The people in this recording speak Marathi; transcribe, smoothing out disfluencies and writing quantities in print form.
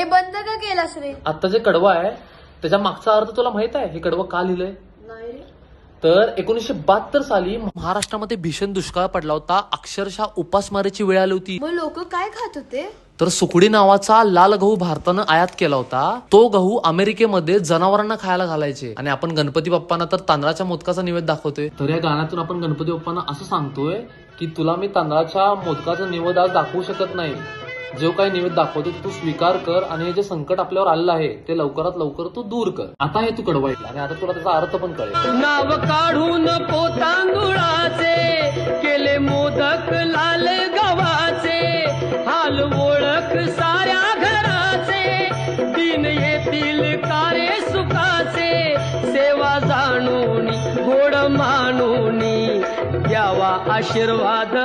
बंद का केलास रे? आता जे कडवं आहे त्याच्या मागचा अर्थ तुला माहित आहे? हे कडवं का लिहिलंय? नाही रे. तर 1972 साली महाराष्ट्रामध्ये भीषण दुष्काळ पडला होता. अक्षरशः उपासमारीची वेळ आली होती. मग लोक काय खात होते? तर सुकडी नावाचा लाल गहू भारतानं आयात केला होता. तो गहू अमेरिकेमध्ये जनावरांना खायला घालायचे. आणि आपण गणपती बाप्पांना तर तांदळाच्या मोदकाचा निवेद दाखवतोय. तर या गाण्यातून आपण गणपती बाप्पांना असं सांगतोय की तुला मी तांदळाच्या मोदकाचा निवेद आज दाखवू शकत नाही. जो काही निवेद दाखवतो तू स्वीकार कर आणि हे जे संकट आपल्यावर आलेलं आहे ते लवकरात लवकर तू दूर कर. आता हे तू कडवं ऐकलं आणि आता तुला त्याचा अर्थ पण कळेल. नाव काढून पोतांदुळाचे केले मोदक लाल गव्हाचे, हाल ओळख साऱ्या घराचे, दिन येतील कारे सुखाचे, सेवा जाणून गोड मानून द्यावा आशीर्वाद